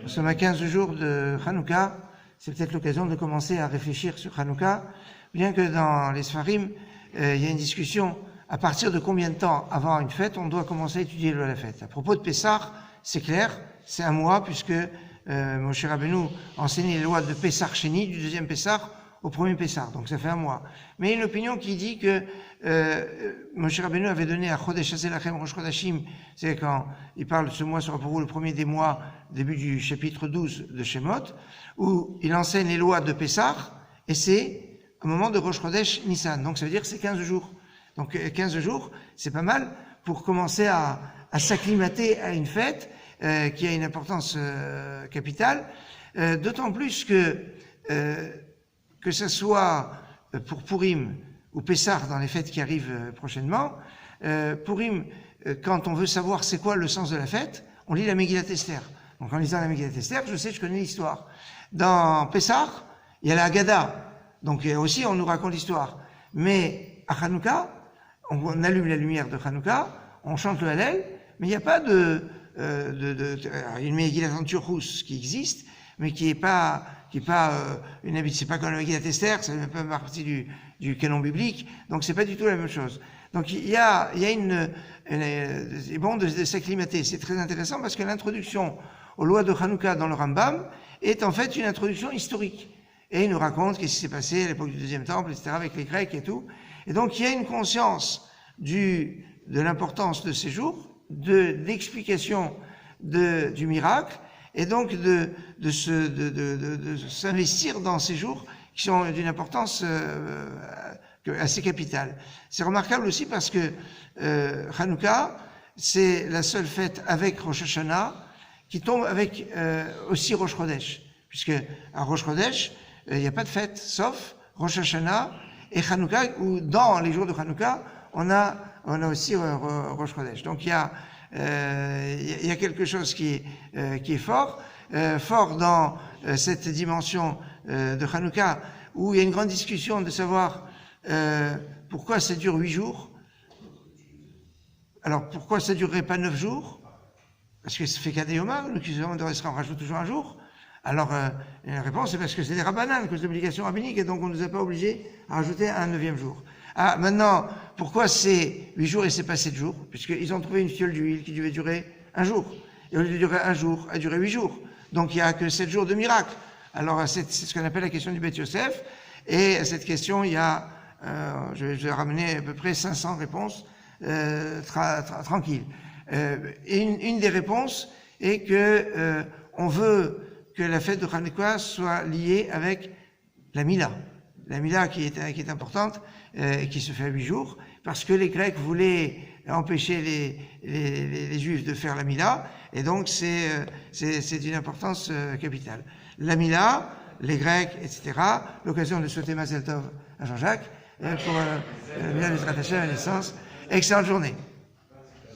Nous sommes à 15 jours de Hanouka. C'est peut-être l'occasion de commencer à réfléchir sur Hanouka, bien que dans les Sfarim, il y a une discussion à partir de combien de temps avant une fête on doit commencer à étudier la fête. À propos de Pessah, c'est clair, c'est un mois, puisque Moshe Rabbeinu enseignait les lois de Pessah Sheni, du deuxième Pessah au premier Pessah, donc ça fait un mois. Mais il y a une opinion qui dit que Moshe Rabbeinu avait donné à Chodesh Hazelachem Rosh Chodashim, c'est quand il parle de ce mois sera pour vous le premier des mois, début du chapitre 12 de Shemot, où il enseigne les lois de Pessah, et c'est au moment de Rosh Chodesh Nissan, donc ça veut dire que c'est 15 jours. Donc 15 jours, c'est pas mal pour commencer à s'acclimater à une fête qui a une importance capitale, d'autant plus que ce soit pour Purim ou Pessah dans les fêtes qui arrivent prochainement. Purim, quand on veut savoir c'est quoi le sens de la fête, on lit la Megillat Esther. Donc en lisant la Megillat Esther, je connais l'histoire. Dans Pessah, il y a la Haggadah, donc aussi on nous raconte l'histoire. Mais à Hanouka, on allume la lumière de Hanouka, on chante le Hallel, mais il n'y a pas il y a une Megillat Antiochus qui existe, mais qui est pas une habitude, c'est pas comme la Megillat Esther, ça ne fait pas partie du canon biblique, donc c'est pas du tout la même chose. Donc il y a c'est bon de s'acclimater, c'est très intéressant parce que l'introduction aux lois de Hanouka dans le Rambam est en fait une introduction historique. Et il nous raconte qu'est-ce qui s'est passé à l'époque du deuxième temple, etc., avec les Grecs et tout. Et donc il y a une conscience de l'importance de ces jours, de l'explication du miracle, et donc de s'investir dans ces jours qui sont d'une importance assez capitale. C'est remarquable aussi parce que Hanouka, c'est la seule fête avec Rosh Hashanah qui tombe avec aussi Rosh Chodesh, puisque à Rosh Chodesh, il n'y a pas de fête, sauf Rosh Hashanah et Hanouka, où dans les jours de Hanouka, on a aussi Rosh Chodesh. Donc il y a quelque chose qui est fort dans cette dimension de Hanouka, où il y a une grande discussion de savoir pourquoi ça dure 8 jours. Alors pourquoi ça durerait pas 9 jours? Parce que ça fait Kadéoma, nous qui on rajoute toujours un jour. Alors la réponse c'est parce que c'est des rabbanan, que c'est l'obligation rabbinique, et donc on ne nous a pas obligés à rajouter un 9e jour. Ah, maintenant, pourquoi c'est 8 jours et c'est pas 7 jours? Puisqu'ils ont trouvé une fiole d'huile qui devait durer un jour. Et au lieu de durer un jour, elle a duré 8 jours. Donc il n'y a que 7 jours de miracle. Alors c'est ce qu'on appelle la question du Beth Yosef. Et à cette question, il y a, je vais ramener à peu près 500 réponses tranquilles. Et une des réponses est que on veut que la fête de Hanouka soit liée avec la Mila. La Mila qui est importante, qui se fait à 8 jours, parce que les Grecs voulaient empêcher les Juifs de faire la Mila, et donc c'est d'une importance capitale. La Mila, les Grecs, etc., l'occasion de souhaiter Mazel Tov à Jean-Jacques, pour Mila Bezrat Hashem, la naissance. Excellente journée.